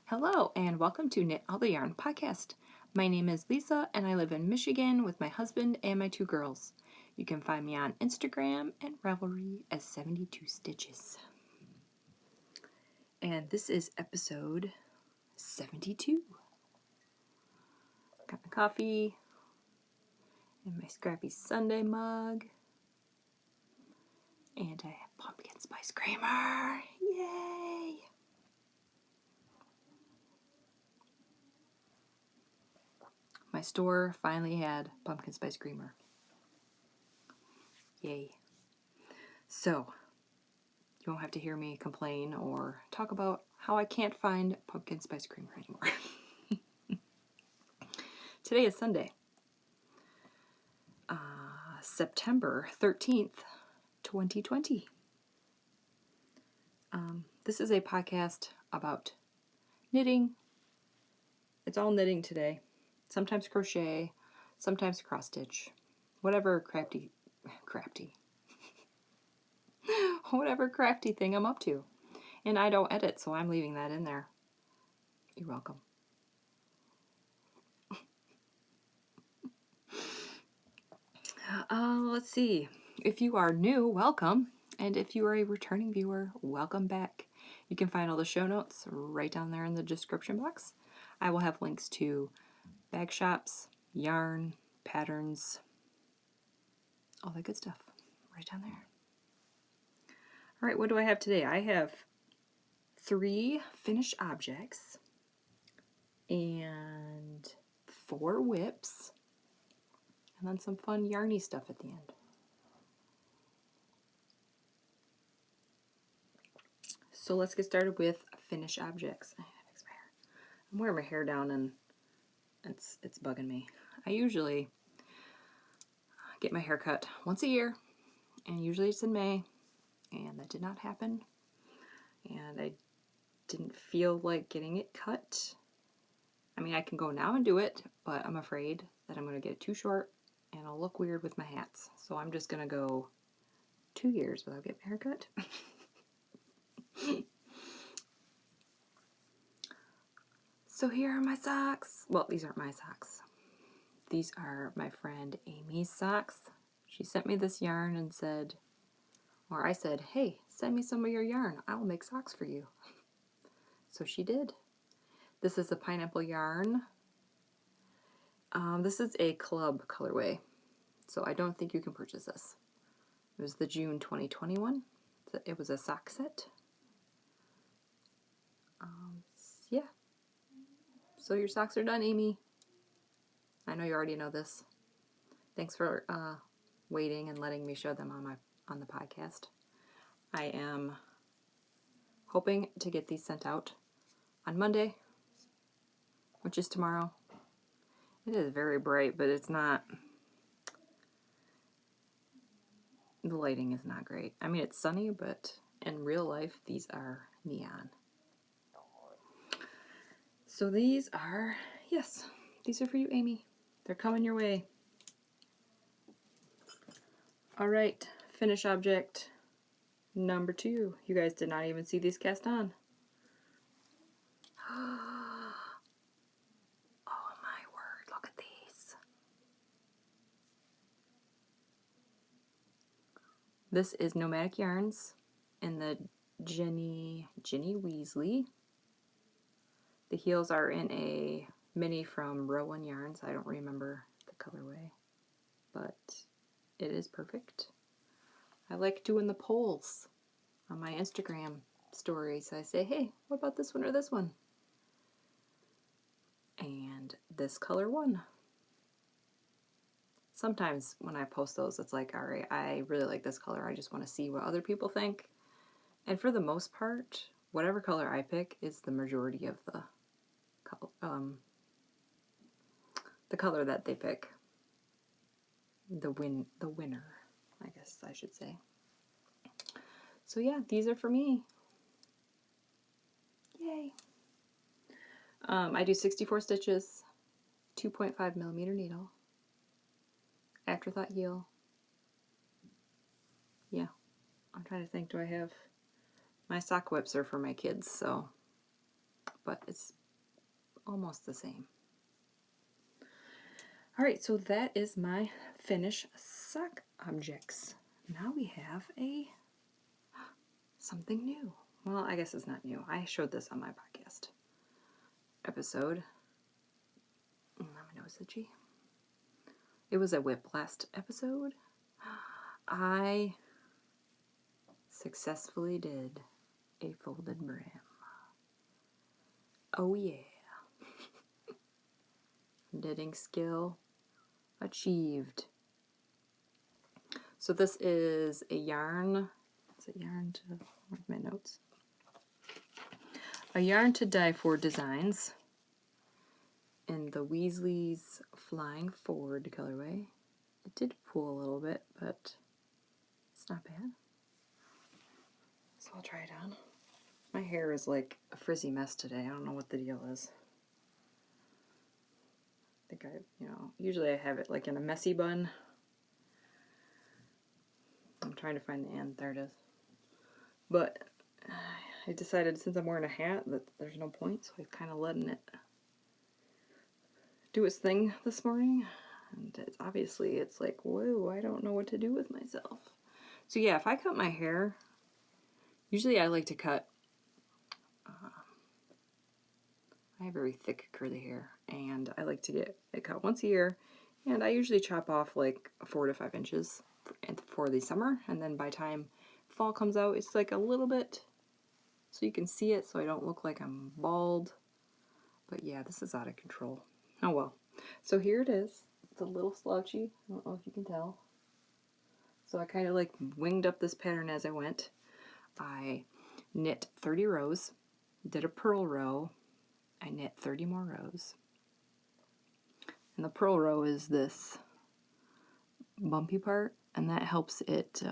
Hello, and welcome to Knit All the Yarn podcast. My name is Lisa, and I live in Michigan with my husband and my two girls. You can find me on Instagram and Ravelry as 72 Stitches. And this is episode 72. Got my coffee and my Scrappy Sunday mug. And I have pumpkin spice creamer. Yay! My store finally had pumpkin spice creamer. Yay. So, you won't have to hear me complain or talk about how I can't find pumpkin spice creamer anymore. Today is Sunday, September 13th, 2020. This is a podcast about knitting. It's all knitting today. Sometimes crochet, sometimes cross stitch, whatever crafty whatever crafty thing I'm up to. And I don't edit, so I'm leaving that in there. You're welcome. Let's see. If you are new, welcome. And if you are a returning viewer, welcome back. You can find all the show notes right down there in the description box. I will have links to bag shops, yarn, patterns, all that good stuff right down there. All right, what do I have today? I have 3 finished objects and 4 whips, and then some fun yarny stuff at the end. So let's get started with finished objects. I have to fix my hair. I'm wearing my hair down and it's bugging me. I usually get my hair cut once a year, and usually it's in May, and that did not happen. And I didn't feel like getting it cut. I mean, I can go now and do it, but I'm afraid that I'm going to get it too short and I'll look weird with my hats. So I'm just going to go 2 years without getting my hair cut. So here are my socks. Well, these aren't my socks. These are my friend Amy's socks. She sent me this yarn and said, or I said, hey, send me some of your yarn. I will make socks for you. So she did. This is a pineapple yarn. This is a club colorway, so I don't think you can purchase this. It was the June 2021. It was a sock set. Yeah. So your socks are done, Amy. I know you already know this. Thanks for waiting and letting me show them on the podcast. I am hoping to get these sent out on Monday, which is tomorrow. It is very bright, but it's not. The lighting is not great. I mean, it's sunny, but in real life, these are neon. So these are, yes, these are for you, Amy. They're coming your way. All right, finish object number 2. You guys did not even see these cast on. Oh my word, look at these. This is Nomadic Yarns in the Ginny Weasley. The heels are in a mini from Rowan Yarns. I don't remember the colorway, but it is perfect. I like doing the polls on my Instagram stories. I say, hey, what about this one or this one? And this color won. Sometimes when I post those, it's like, all right, I really like this color. I just want to see what other people think. And for the most part, whatever color I pick is the majority of the color that they pick. The winner, I guess I should say. So yeah, these are for me. Yay. I do 64 stitches, 2.5 millimeter needle, afterthought heel. Yeah, I'm trying to think, do I have, my sock whips are for my kids, so but it's almost the same. All right, so that is my finish sock objects. Now we have something new. Well, I guess it's not new. I showed this on my podcast episode. My nose itchy. It was a whip last episode. I successfully did a folded brim. Oh yeah. Knitting skill achieved. So this is a yarn. Is it yarn to, where's my notes? A yarn to die for designs in the Weasley's Flying Forward colorway. It did pull a little bit, but it's not bad. So I'll try it on. My hair is like a frizzy mess today. I don't know what the deal is. I think usually I have it like in a messy bun. I'm trying to find the end. There it is. But I decided since I'm wearing a hat that there's no point, so I'm kind of letting it do its thing this morning. And it's like, whoa, I don't know what to do with myself. So yeah, if I cut my hair, usually I like to cut, I have very thick curly hair, and I like to get it cut once a year, and I usually chop off like 4 to 5 inches for the summer, and then by time fall comes out, it's like a little bit, so you can see it, so I don't look like I'm bald. But yeah, this is out of control. Oh well. So here it is. It's a little slouchy. I don't know if you can tell. So I kind of like winged up this pattern as I went. I knit 30 rows, did a purl row, I knit 30 more rows. And the purl row is this bumpy part, and that helps it,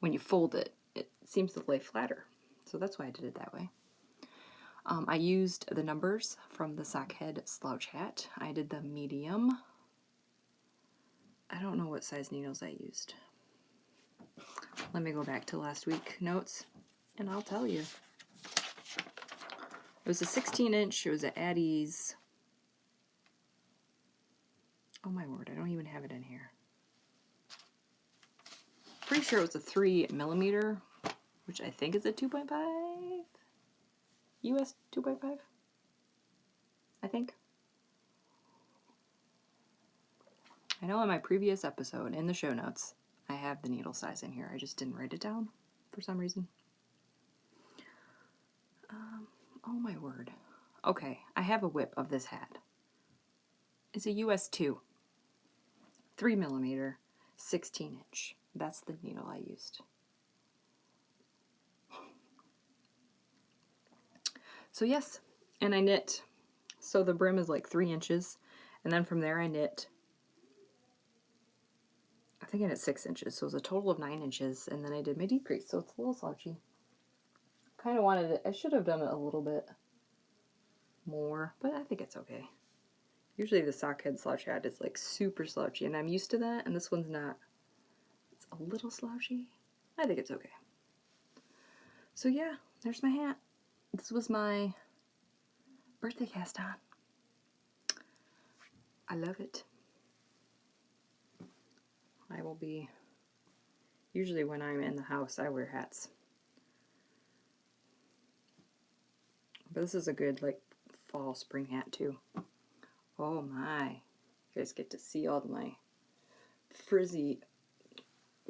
when you fold it, it seems to lay flatter. So that's why I did it that way. I used the numbers from the Sockhead slouch hat. I did the medium. I don't know what size needles I used. Let me go back to last week notes, and I'll tell you. It was a 16-inch. It was at Addi's. Oh my word, I don't even have it in here. Pretty sure it was a 3mm, which I think is a 2.5. US 2.5. I think. I know in my previous episode, in the show notes, I have the needle size in here. I just didn't write it down for some reason. Oh my word. Okay, I have a whip of this hat. It's a US 2. 3mm, 16-inch. That's the needle I used. So yes, and I knit. So the brim is like 3 inches, and then from there I knit, I think I knit 6 inches, so it was a total of 9 inches, and then I did my decrease, so it's a little slouchy. Kind of wanted it, I should have done it a little bit more, but I think it's okay. Usually the Sockhead slouch hat is like super slouchy, and I'm used to that, and this one's not. It's a little slouchy. I think it's okay. So yeah, there's my hat. This was my birthday cast on. I love it. I will be, usually when I'm in the house, I wear hats. But this is a good, like, fall, spring hat, too. Oh, my. You guys get to see all my frizzy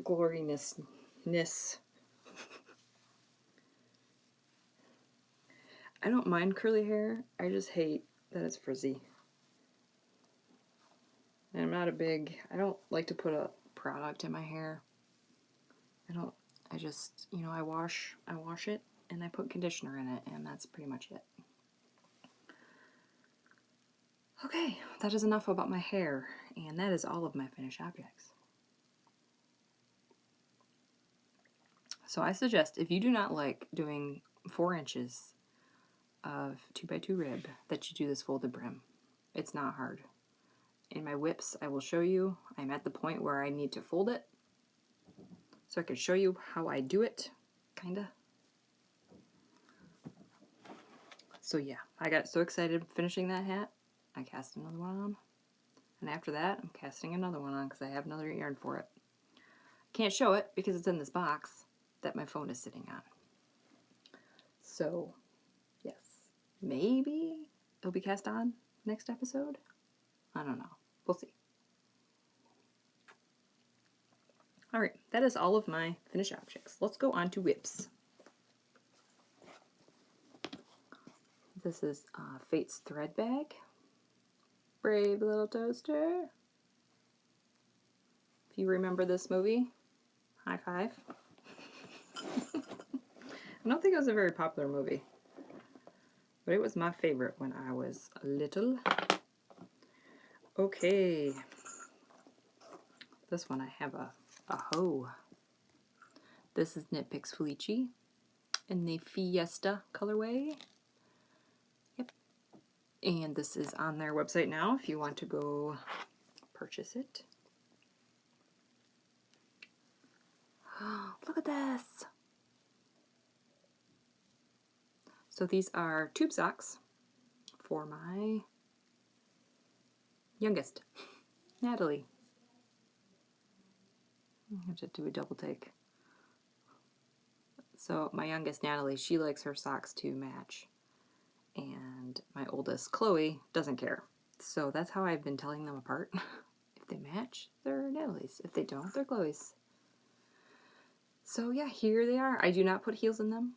gloriness. I don't mind curly hair. I just hate that it's frizzy. And I'm not I don't like to put a product in my hair. I just, I wash it, and I put conditioner in it, and that's pretty much it. Okay, that is enough about my hair, and that is all of my finished objects. So I suggest, if you do not like doing 4 inches of 2x2 rib, that you do this folded brim. It's not hard. In my whips, I will show you. I'm at the point where I need to fold it, so I can show you how I do it, kinda. So yeah, I got so excited finishing that hat, I cast another one on. And after that, I'm casting another one on because I have another yarn for it. Can't show it because it's in this box that my phone is sitting on. So, yes, maybe it'll be cast on next episode. I don't know. We'll see. All right, that is all of my finished objects. Let's go on to whips. This is Fate's thread bag. Brave little toaster. If you remember this movie, high five. I don't think it was a very popular movie, but it was my favorite when I was little. Okay. This one I have a hoe. This is KnitPicks Felici in the Fiesta colorway. Yep. And this is on their website now if you want to go purchase it. Look at this! So these are tube socks for my youngest, Natalie. I have to do a double take. So my youngest, Natalie, she likes her socks to match. And my oldest, Chloe, doesn't care. So that's how I've been telling them apart. If they match, they're Natalie's. If they don't, they're Chloe's. So yeah, here they are. I do not put heels in them.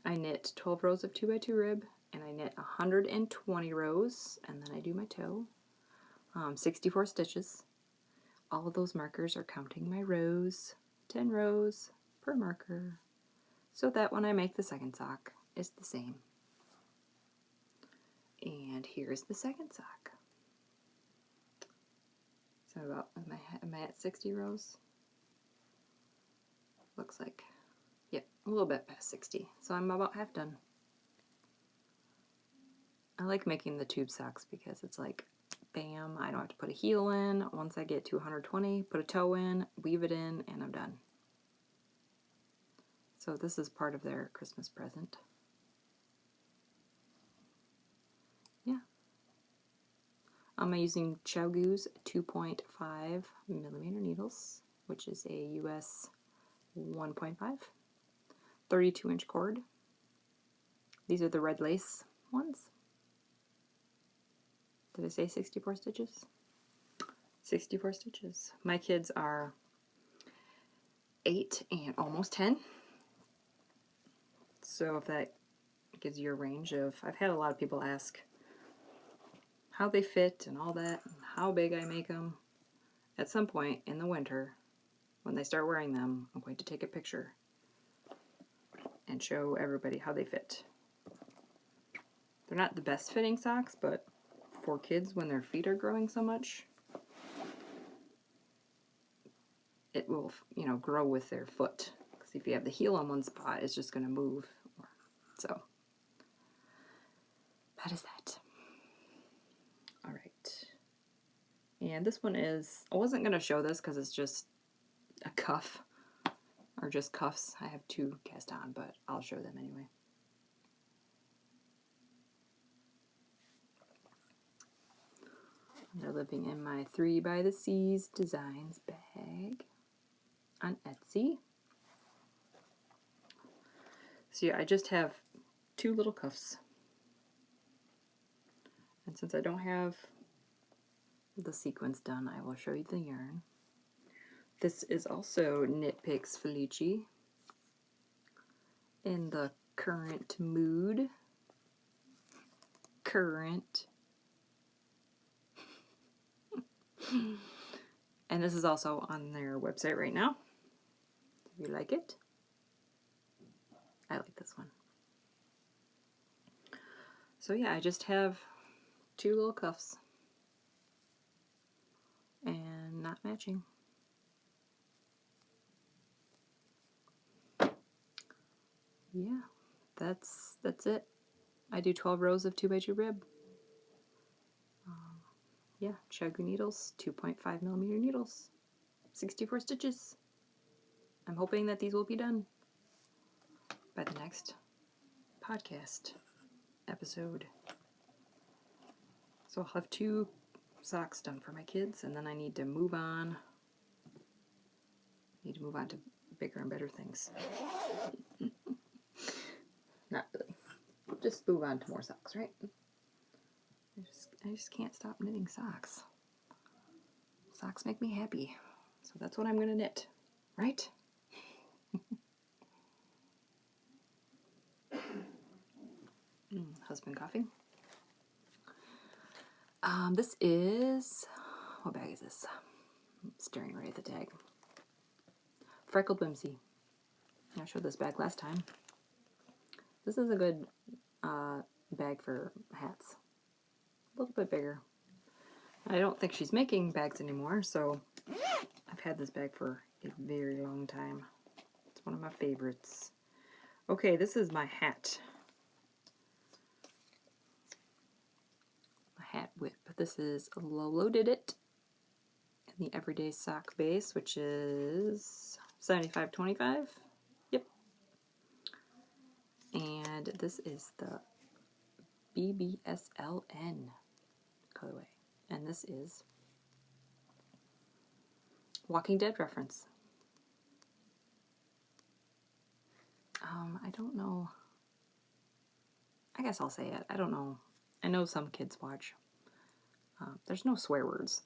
I knit 12 rows of 2x2 rib, and I knit 120 rows, and then I do my toe. 64 stitches. All of those markers are counting my rows. 10 rows per marker. So that when I make the second sock, it's the same. And here's the second sock. So about, am I at 60 rows? Looks like, yep, a little bit past 60. So I'm about half done. I like making the tube socks because it's like, bam, I don't have to put a heel in. Once I get to 120, put a toe in, weave it in, and I'm done. So this is part of their Christmas present. Yeah. I'm using Chiaogoo's 2.5 millimeter needles, which is a US 1.5, 32-inch cord. These are the red lace ones. Did I say 64 stitches? 64 stitches. My kids are 8 and almost 10. So if that gives you a range of, I've had a lot of people ask how they fit and all that, and how big I make them. At some point in the winter, when they start wearing them, I'm going to take a picture and show everybody how they fit. They're not the best fitting socks, but for kids when their feet are growing so much, it will, you know, grow with their foot. Because if you have the heel on one spot, it's just going to move. So, that is that. All right. And this one is, I wasn't going to show this because it's just a cuff, or just cuffs. I have 2 cast on, but I'll show them anyway. They're living in my 3 by the Seas Designs bag on Etsy. So yeah, I just have 2 little cuffs. And since I don't have the sequins done, I will show you the yarn. This is also KnitPicks Felici in the Currant mood. Currant. And this is also on their website right now. If you like it. I like this one. So yeah, I just have 2 little cuffs. And not matching. Yeah, that's it. I do 12 rows of 2x2 rib. Yeah, Chiaogoo needles, 2.5 millimeter needles, 64 stitches. I'm hoping that these will be done by the next podcast. episode. So I'll have 2 socks done for my kids, and then I need to move on. To bigger and better things. Not really. Just move on to more socks, right? I just can't stop knitting socks. Socks make me happy. So that's what I'm going to knit, right? Husband coughing. This is, what bag is this? I'm staring right at the tag. Freckled Whimsy. I showed this bag last time. This is a good bag for hats. A little bit bigger. I don't think she's making bags anymore, so I've had this bag for a very long time. It's one of my favorites. Okay, this is my hat. My hat whip. This is Lolo Did It in the Everyday Sock base, which is 75.25. Yep. And this is the BBSLN colorway. And this is Walking Dead reference. I don't know. I guess I'll say it. I don't know. I know some kids watch. There's no swear words.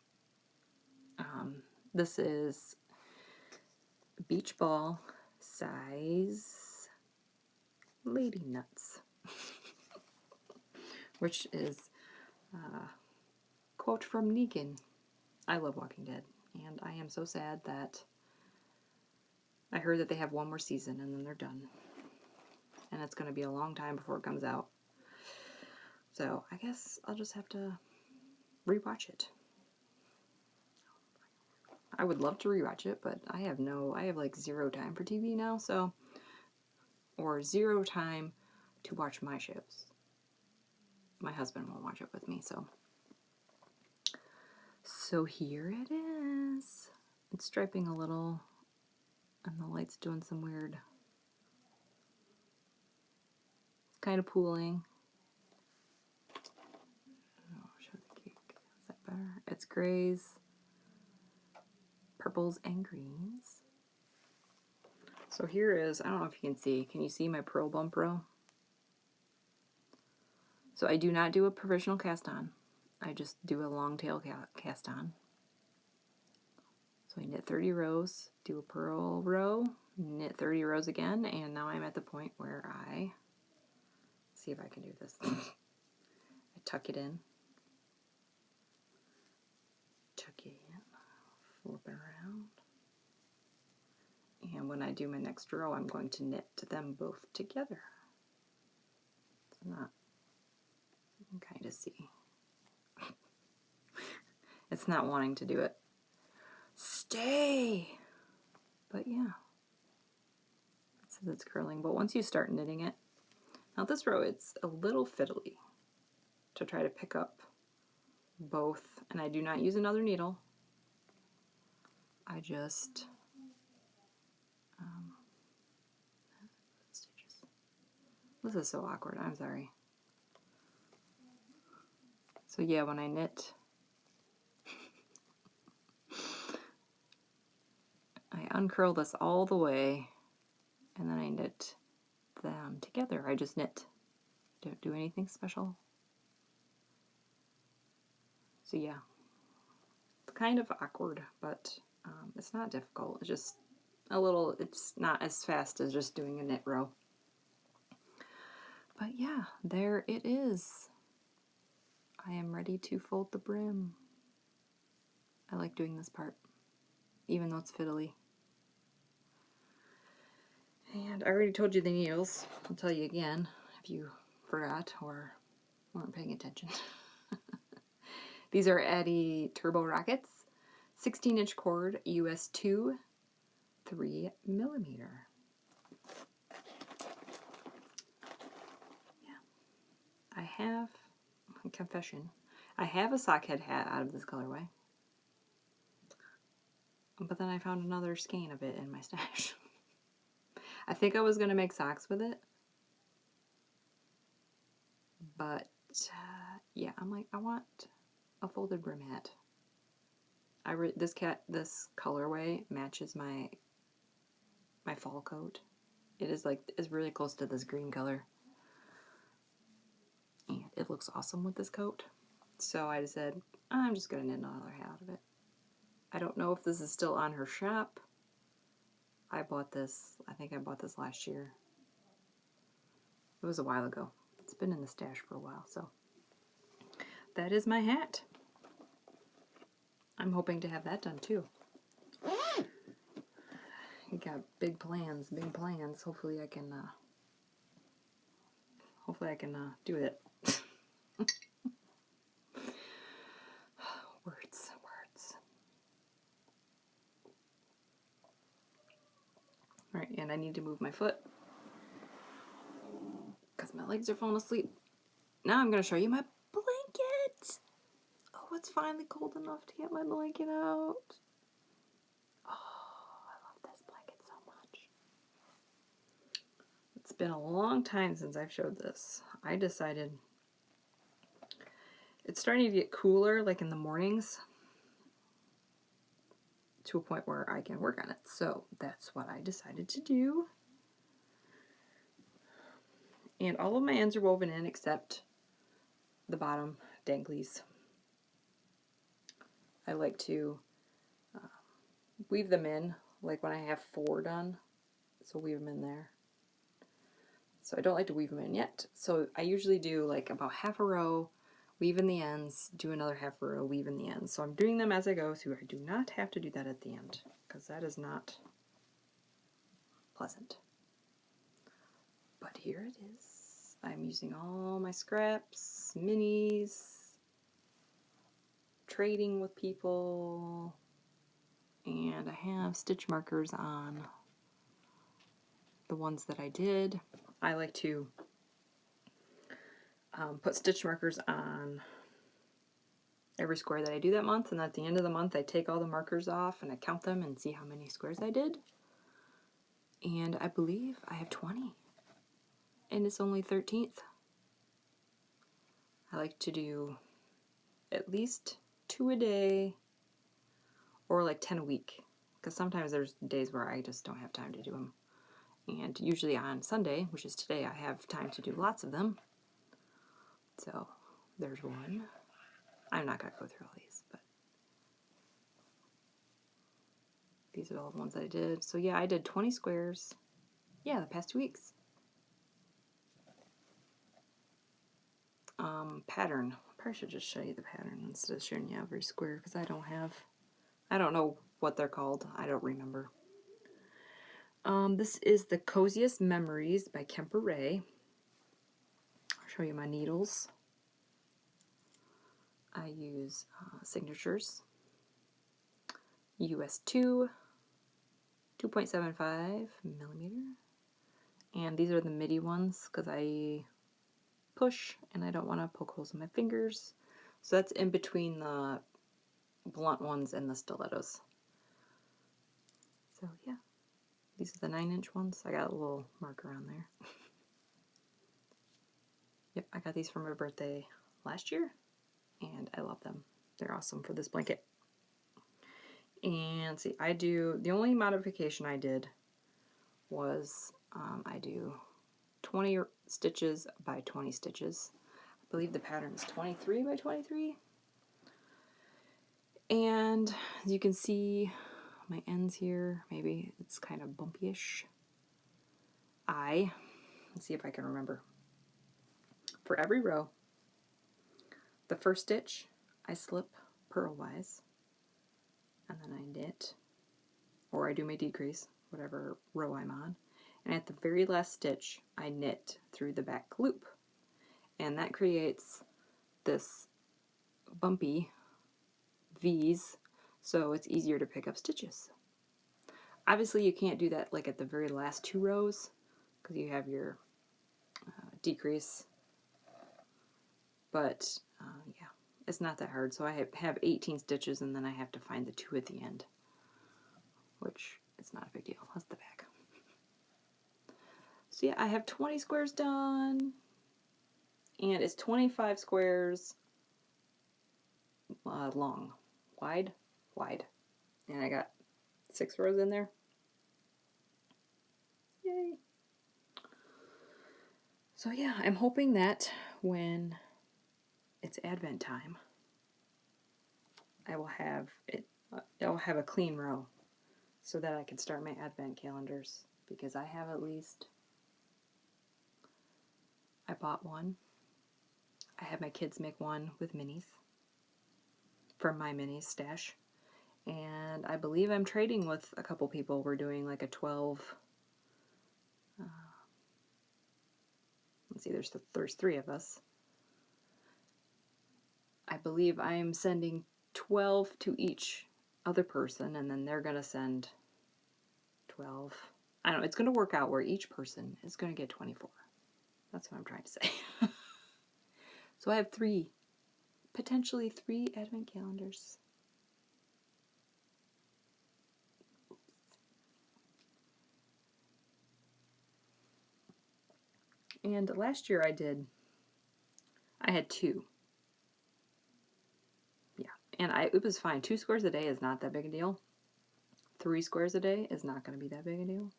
This is beach ball size lady nuts, which is a quote from Negan. I love Walking Dead, and I am so sad that I heard that they have one more season and then they're done. And it's going to be a long time before it comes out. So I guess I'll just have to rewatch it. I would love to rewatch it, but I have like 0 time for TV now, or 0 time to watch my shows. My husband won't watch it with me, so here it is. It's striping a little, and the light's doing some weird, kind of pooling. Oh, show the cake. Is that better? It's grays, purples, and greens. So here is, I don't know if you can see. Can you see my purl bump row? So I do not do a provisional cast on. I just do a long tail cast on. So I knit 30 rows, do a purl row, knit 30 rows again, and now I'm at the point where see if I can do this. I tuck it in, flip it around, and when I do my next row, I'm going to knit them both together. It's not, you can kind of see. It's not wanting to do it. Stay! But yeah. It says it's curling, but once you start knitting it, now this row, it's a little fiddly to try to pick up both, and I do not use another needle. I just stitches. This is so awkward, I'm sorry. So yeah, when I knit, I uncurl this all the way, and then I knit them together. I just knit. Don't do anything special. So yeah, it's kind of awkward, but it's not difficult. It's just it's not as fast as just doing a knit row. But yeah, there it is. I am ready to fold the brim. I like doing this part, even though it's fiddly. And I already told you the needles. I'll tell you again if you forgot or weren't paying attention. These are Addi Turbo Rockets, 16-inch cord, US 2, 3 millimeter. Yeah. I have, confession, I have a sockhead hat out of this colorway. But then I found another skein of it in my stash. I think I was going to make socks with it. But yeah, I'm like, I want a folded brim hat. This colorway matches my fall coat. It is really close to this green color. And it looks awesome with this coat. So I just said, I'm just going to knit another hat out of it. I don't know if this is still on her shop. I think I bought this last year. It was a while ago. It's been in the stash for a while, so. That is my hat. I'm hoping to have that done too. I got big plans, Hopefully I can do it. Words. All right, and I need to move my foot because my legs are falling asleep. Now I'm going to show you my blanket. Oh, it's finally cold enough to get my blanket out. Oh, I love this blanket so much. It's been a long time since I've showed this. I decided it's starting to get cooler, like in the mornings, to a point where I can work on it. So that's what I decided to do. And all of my ends are woven in except the bottom danglies. I like to weave them in, like when I have 4 done. So weave them in there. So I don't like to weave them in yet. So I usually do like about half a row, weave in the ends, do another half a row, weave in the ends. So I'm doing them as I go, so I do not have to do that at the end, because that is not pleasant. But here it is. I'm using all my scraps, minis, trading with people, and I have stitch markers on the ones that I did. I like to put stitch markers on every square that I do that month, and at the end of the month I take all the markers off and I count them and see how many squares I did. And I believe I have 20. And it's only 13th. I like to do at least 2 a day or like 10 a week, because sometimes there's days where I just don't have time to do them. And usually on Sunday, which is today, I have time to do lots of them. So there's one. I'm not going to go through all these, but these are all the ones that I did. So yeah, I did 20 squares. Yeah, the past 2 weeks. Pattern. Probably should just show you the pattern instead of showing you every square, because I don't know what they're called. I don't remember. This is the Coziest Memories by Kemper Ray. I'll show you my needles. I use signatures. US 2, 2.75 millimeter. And these are the MIDI ones because I push and I don't want to poke holes in my fingers. So that's in between the blunt ones and the stilettos. So yeah, these are the 9-inch ones. I got a little marker on there. Yep, I got these for my birthday last year and I love them. They're awesome for this blanket. And see, the only modification I did was I do 20 stitches by 20 stitches. I believe the pattern is 23 by 23. And as you can see, my ends here, maybe it's kind of bumpy-ish. Let's see if I can remember. For every row, the first stitch, I slip purlwise, and then I knit, or I do my decrease, whatever row I'm on. And at the very last stitch, I knit through the back loop. And that creates this bumpy V's, so it's easier to pick up stitches. Obviously, you can't do that like at the very last 2 rows, because you have your decrease. But yeah, it's not that hard. So I have 18 stitches, and then I have to find the 2 at the end, which is not a big deal. That's the back. So yeah, I have 20 squares done, And it's 25 squares long. Wide. And I got 6 rows in there. Yay. So yeah, I'm hoping that when it's Advent time, I will have it. I'll have a clean row so that I can start my Advent calendars, because I have at least. I bought one. I had my kids make one with minis from my minis stash, and I believe I'm trading with a couple people. We're doing like a 12. Let's see, there's 3 of us. I believe I am sending 12 to each other person, and then they're going to send 12. I don't know, it's going to work out where each person is going to get 24. That's what I'm trying to say. So I have potentially 3 Advent calendars. And last year I had 2. Yeah, and it was fine. 2 squares a day is not that big a deal. 3 squares a day is not going to be that big a deal.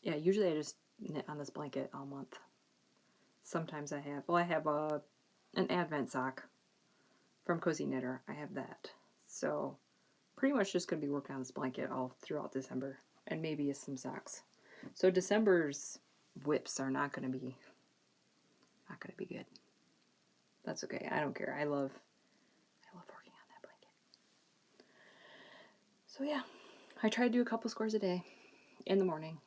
Yeah, usually I just knit on this blanket all month. Sometimes I have an Advent sock from Cozy Knitter. I have that. So pretty much just going to be working on this blanket all throughout December, and maybe some socks. So December's whips are not going to be good. That's okay. I don't care. I love working on that blanket. So yeah, I try to do a couple squares a day in the morning.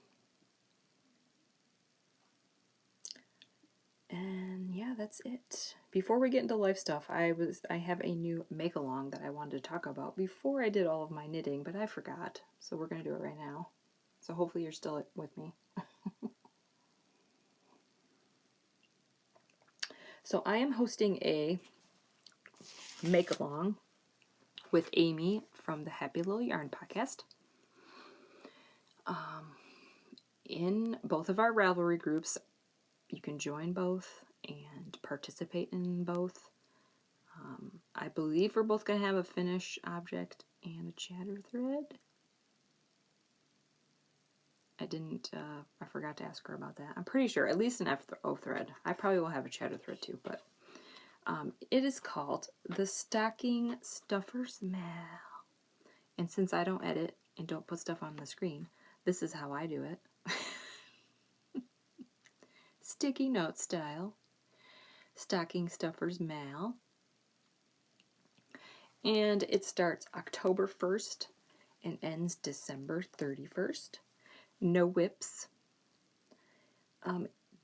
And yeah, that's it. Before we get into life stuff, I have a new make along that I wanted to talk about before I did all of my knitting, but I forgot. So we're going to do it right now. So hopefully you're still with me. So I am hosting a make along with Amy from the Happy Little Yarn podcast. In both of our Ravelry groups, you can join both and participate in both. I believe we're both going to have a finish object and a chatter thread. I forgot to ask her about that. I'm pretty sure, at least an FO thread. I probably will have a chatter thread too, but it is called the Stocking Stuffers Mal. And since I don't edit and don't put stuff on the screen, this is how I do it. Sticky note style. Stocking Stuffers Mal. And it starts October 1st and ends December 31st. No whips.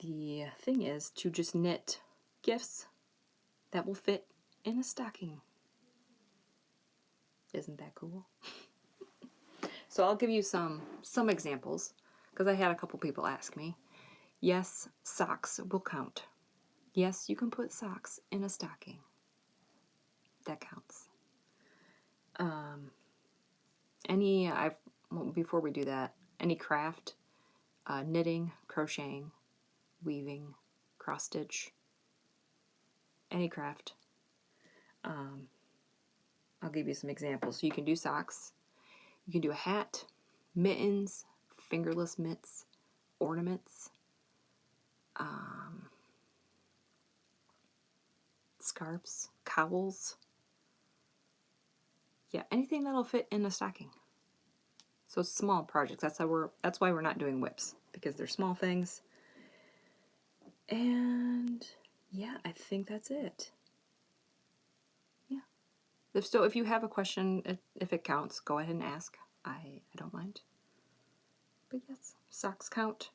The thing is to just knit gifts that will fit in a stocking. Isn't that cool? So I'll give you some examples, because I had a couple people ask me. Yes, socks will count. Yes, you can put socks in a stocking. That counts. Before we do that, any craft, knitting, crocheting, weaving, cross stitch, any craft. I'll give you some examples. So you can do socks. You can do a hat, mittens, fingerless mitts, ornaments, scarves, cowls. Yeah, anything that'll fit in a stocking. So small projects. That's why we're not doing whips, because they're small things. And yeah, I think that's it. Yeah. If you have a question, if it counts, go ahead and ask. I don't mind. But yes, socks count.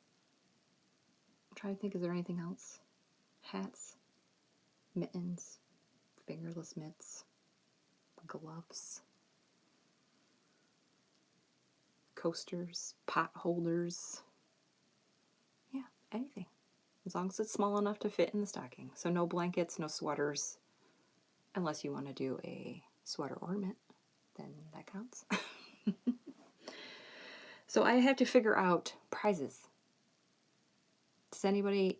I'm trying to think, is there anything else? Hats, mittens, fingerless mitts, gloves, coasters, pot holders. Yeah, anything. As long as it's small enough to fit in the stocking. So no blankets, no sweaters. Unless you want to do a sweater ornament, then that counts. So I have to figure out prizes. Does anybody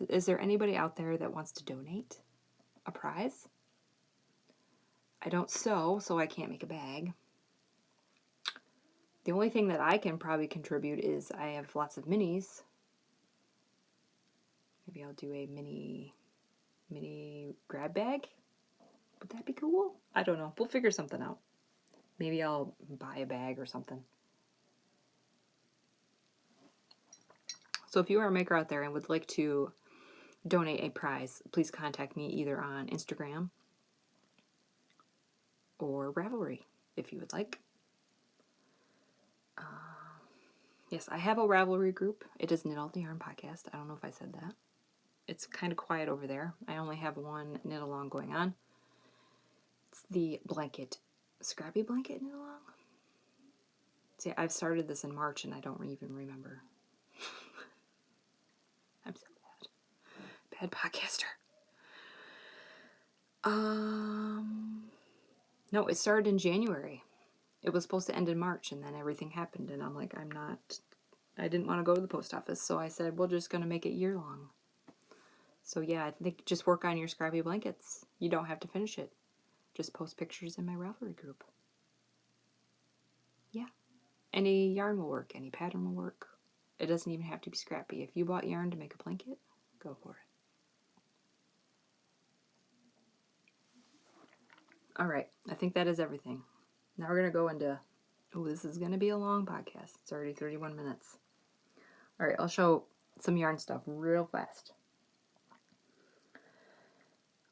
Is there anybody out there that wants to donate a prize? I don't sew, so I can't make a bag. The only thing that I can probably contribute is I have lots of minis. Maybe I'll do a mini grab bag. Would that be cool? I don't know. We'll figure something out. Maybe I'll buy a bag or something. So if you are a maker out there and would like to donate a prize, please contact me either on Instagram or Ravelry if you would like. Yes, I have a Ravelry group. It is Knit All the Yarn Podcast. I don't know if I said that. It's kind of quiet over there. I only have one knit along going on. It's the Scrappy Blanket knit along. See, I've started this in March and I don't even remember. I'm so bad. Bad podcaster. No, it started in January. It was supposed to end in March, and then everything happened, and I'm like, I didn't want to go to the post office, so I said, we're just going to make it year-long. So yeah, I think just work on your scrappy blankets. You don't have to finish it. Just post pictures in my Ravelry group. Yeah. Any yarn will work. Any pattern will work. It doesn't even have to be scrappy. If you bought yarn to make a blanket, go for it. Alright, I think that is everything. Now we're going to go into... Oh, this is going to be a long podcast. It's already 31 minutes. Alright, I'll show some yarn stuff real fast.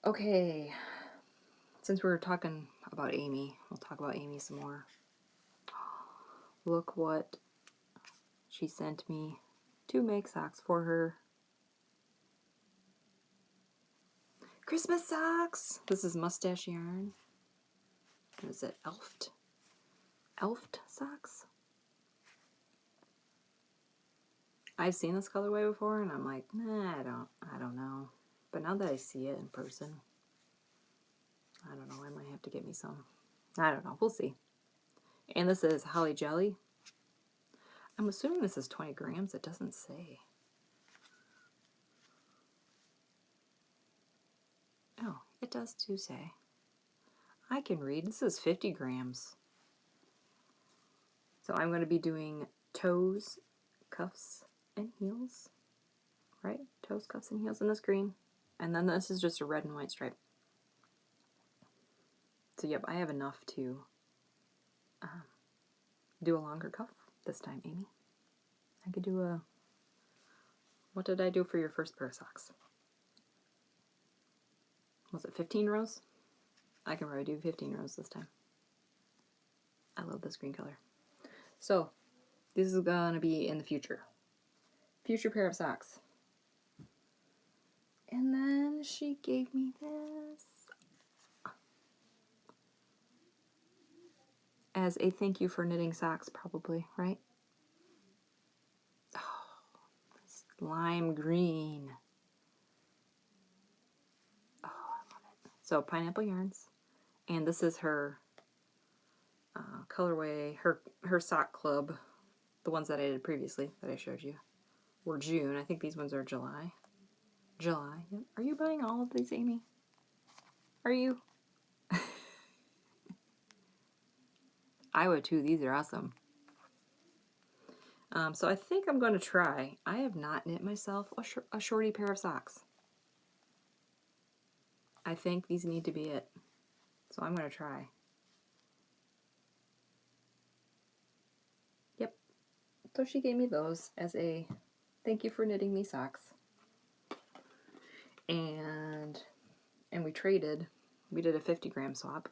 Okay, since we're talking about Amy, we'll talk about Amy some more. Look what she sent me to make socks for her. Christmas socks! This is mustache yarn. What is it? Elfed socks? I've seen this colorway before and I'm like, nah, I don't know. But now that I see it in person, I don't know, I might have to get me some. I don't know, we'll see. And this is Holly Jelly. I'm assuming this is 20 grams, it doesn't say. Oh, it does too say. I can read, this is 50 grams. So I'm going to be doing toes, cuffs, and heels. Right? Toes, cuffs, and heels in this green. And then this is just a red and white stripe. So yep, I have enough to do a longer cuff this time, Amy. I could do a... What did I do for your first pair of socks? Was it 15 rows? I can probably do 15 rows this time. I love this green color. So, this is going to be in the future. Future pair of socks. And then she gave me this as a thank you for knitting socks, probably, right? Oh, this lime green. Oh, I love it. So, pineapple yarns. And this is her colorway, her sock club. The ones that I did previously, that I showed you, were June. I think these ones are July. July. Yep. Are you buying all of these, Amy? Are you? I would too. These are awesome. So I think I'm going to try. I have not knit myself a shorty pair of socks. I think these need to be it. So I'm going to try. Yep. So she gave me those as a thank you for knitting me socks. And we traded. We did a 50 gram swap.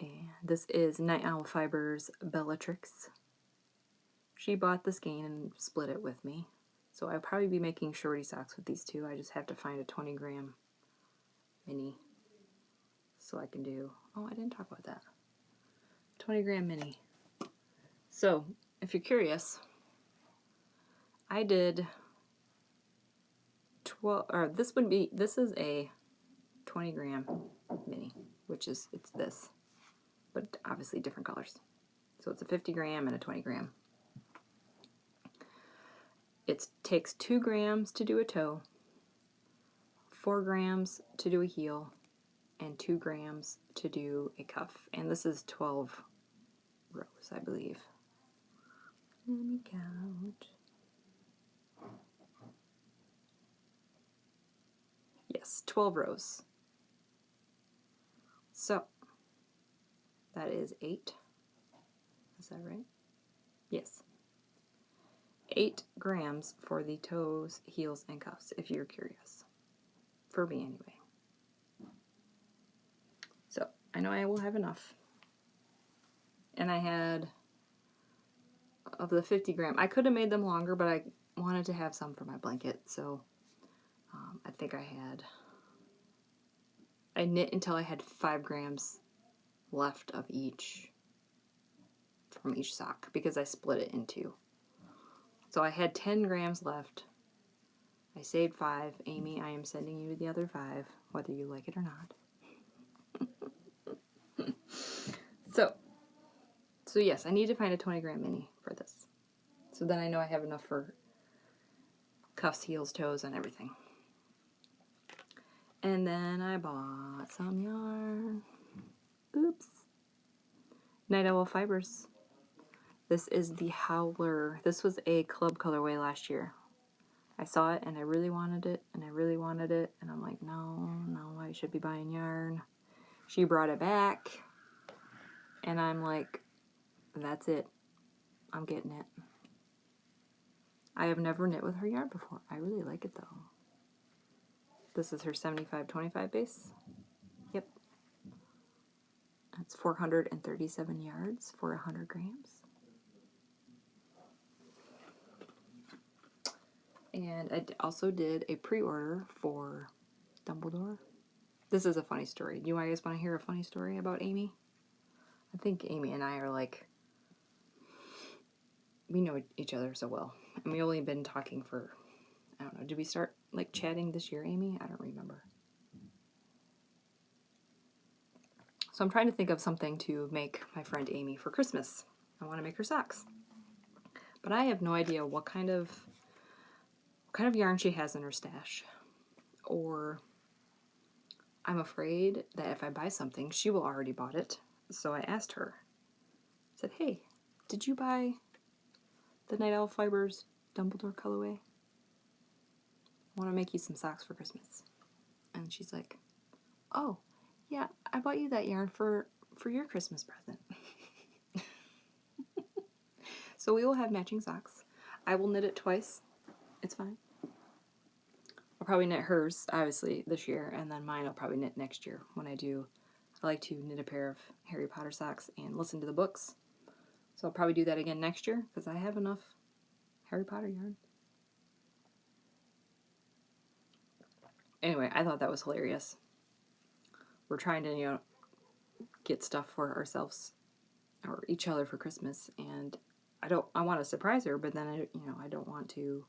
And this is Night Owl Fibers Bellatrix. She bought the skein and split it with me. So I'll probably be making shorty socks with these two. I just have to find a 20 gram mini. So I can do... Oh, I didn't talk about that. 20 gram mini. So, if you're curious, I did 12... Or this is a 20 gram mini. Which is... It's this. But obviously different colors. So it's a 50 gram and a 20 gram. it takes 2 grams to do a toe, 4 grams to do a heel, and 2 grams to do a cuff. And this is 12 rows, I believe. Let me count. Yes, 12 rows. So, that is 8. Is that right? Yes. 8 grams for the toes, heels, and cuffs, if you're curious. For me, anyway. So, I know I will have enough. And I had, of the 50 gram, I could have made them longer, but I wanted to have some for my blanket, so I think I knit until I had 5 grams left of each, from each sock, because I split it in 2. So I had 10 grams left. I saved 5. Amy, I am sending you the other 5, whether you like it or not. So yes, I need to find a 20 gram mini for this. So then I know I have enough for cuffs, heels, toes, and everything. And then I bought some yarn. Oops. Night Owl Fibers. This is the Howler. This was a club colorway last year. I saw it and I really wanted it, and I really wanted it, and I'm like, no, I should be buying yarn. She brought it back, and I'm like, that's it. I'm getting it. I have never knit with her yarn before. I really like it though. This is her 75-25 base. Yep. That's 437 yards for 100 grams. And I also did a pre-order for Dumbledore. This is a funny story. Do you guys want to hear a funny story about Amy? I think Amy and I are like, we know each other so well. And we've only been talking for, I don't know, did we start like chatting this year, Amy? I don't remember. So I'm trying to think of something to make my friend Amy for Christmas. I want to make her socks. But I have no idea what kind of yarn she has in her stash. Or I'm afraid that if I buy something, she will already bought it. So I asked her. I said, hey, did you buy the Night Owl Fibers Dumbledore colorway? I want to make you some socks for Christmas. And she's like, oh, yeah, I bought you that yarn for your Christmas present. So we will have matching socks. I will knit it twice. It's fine. I'll probably knit hers, obviously, this year, and then mine I'll probably knit next year when I do. I like to knit a pair of Harry Potter socks and listen to the books. So I'll probably do that again next year because I have enough Harry Potter yarn. Anyway, I thought that was hilarious. We're trying to, get stuff for ourselves or each other for Christmas, and I want to surprise her, but then I don't want to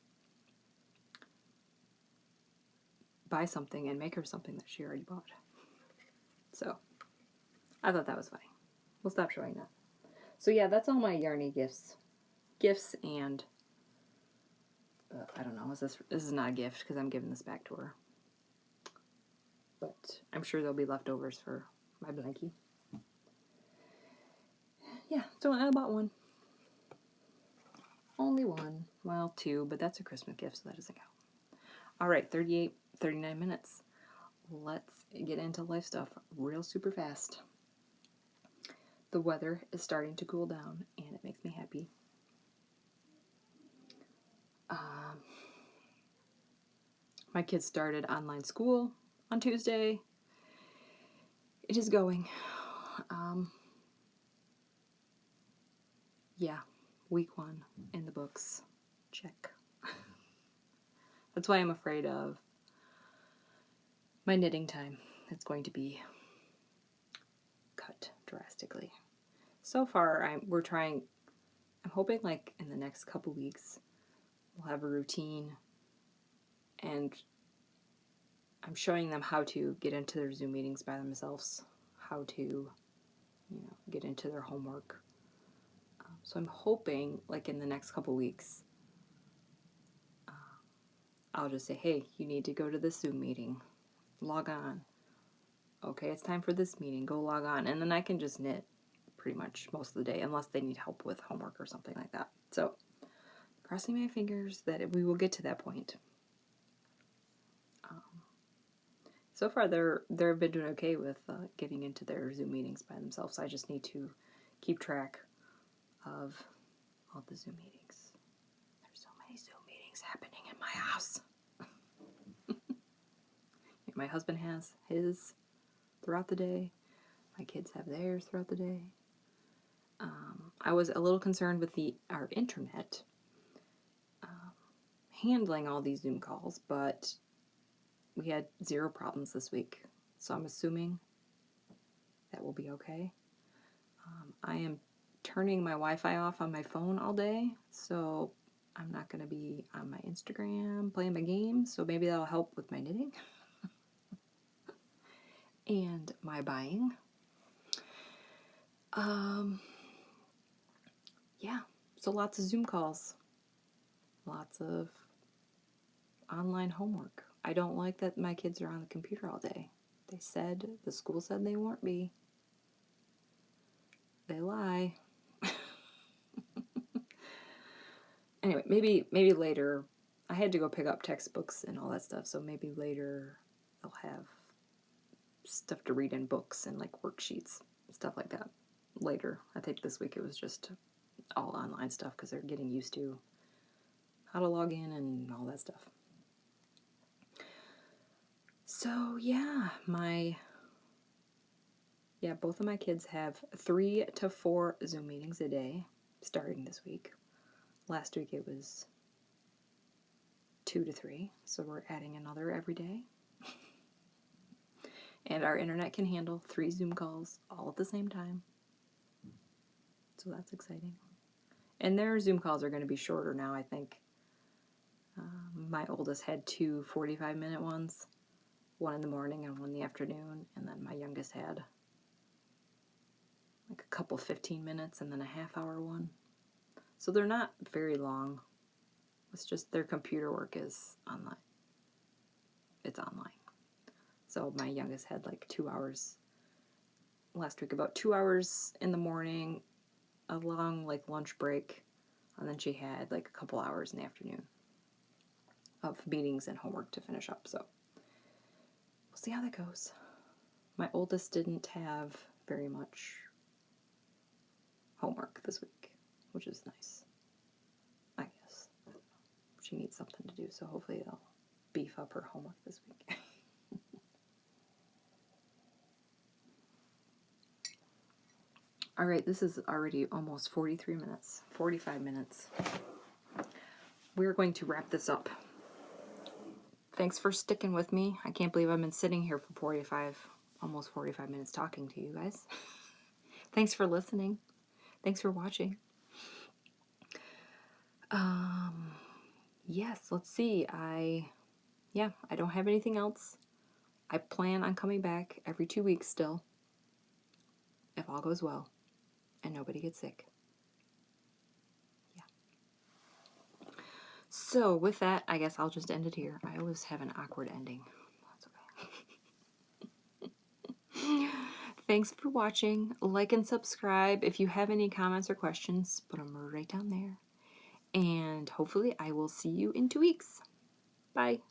buy something and make her something that she already bought. So I thought that was funny. We'll stop showing that. So yeah, that's all my yarny gifts, and I don't know. This is not a gift because I'm giving this back to her, but I'm sure there'll be leftovers for my blankie. Yeah, so I bought one. Only one. Well, 2, but that's a Christmas gift, so that doesn't count. All right, 39 minutes. Let's get into life stuff real super fast. The weather is starting to cool down, and it makes me happy. My kids started online school on Tuesday. It is going. Yeah, week 1 in the books. Check. That's why I'm afraid of my knitting time. It's going to be cut drastically. So far, I'm hoping like in the next couple weeks, we'll have a routine, and I'm showing them how to get into their Zoom meetings by themselves, how to, get into their homework. So I'm hoping like in the next couple weeks, I'll just say, hey, you need to go to this Zoom meeting. Log on. Okay, it's time for this meeting. Go log on. And then I can just knit pretty much most of the day, unless they need help with homework or something like that. So, crossing my fingers that we will get to that point. So far, they've been doing okay with getting into their Zoom meetings by themselves. I just need to keep track of all the Zoom meetings. There's so many Zoom meetings happening in my house. My husband has his throughout the day. My kids have theirs throughout the day. I was a little concerned with our internet handling all these Zoom calls, but we had 0 problems this week. So I'm assuming that will be okay. I am turning my Wi-Fi off on my phone all day, so I'm not going to be on my Instagram playing my games, so maybe that'll help with my knitting and my buying. Yeah, so lots of Zoom calls, lots of online homework. I don't like that my kids are on the computer all day. The school said they won't be. They lie. Anyway, maybe later. I had to go pick up textbooks and all that stuff, so maybe later they'll have stuff to read in books and like worksheets, stuff like that. Later. I think this week it was just all online stuff because they're getting used to how to log in and all that stuff. So yeah, both of my kids have 3 to 4 Zoom meetings a day starting this week. Last week it was 2 to 3, so we're adding another every day. And our internet can handle 3 Zoom calls all at the same time. So that's exciting. And their Zoom calls are going to be shorter now, I think. My oldest had 2 45-minute ones, one in the morning and one in the afternoon, and then my youngest had like a couple 15 minutes and then a half-hour one. So they're not very long. It's just their computer work is online. It's online. So my youngest had like 2 hours last week, about 2 hours in the morning, a long like lunch break, and then she had like a couple hours in the afternoon of meetings and homework to finish up. So we'll see how that goes. My oldest didn't have very much homework this week, which is nice, I guess. She needs something to do, so hopefully they'll beef up her homework this week. All right, this is already almost 45 minutes. We're going to wrap this up. Thanks for sticking with me. I can't believe I've been sitting here for almost 45 minutes talking to you guys. Thanks for listening. Thanks for watching. Yes, let's see. I don't have anything else. I plan on coming back every 2 weeks still, if all goes well and nobody gets sick. Yeah. So with that, I guess I'll just end it here. I always have an awkward ending. That's okay. Thanks for watching. Like and subscribe. If you have any comments or questions, put them right down there. And hopefully I will see you in 2 weeks. Bye.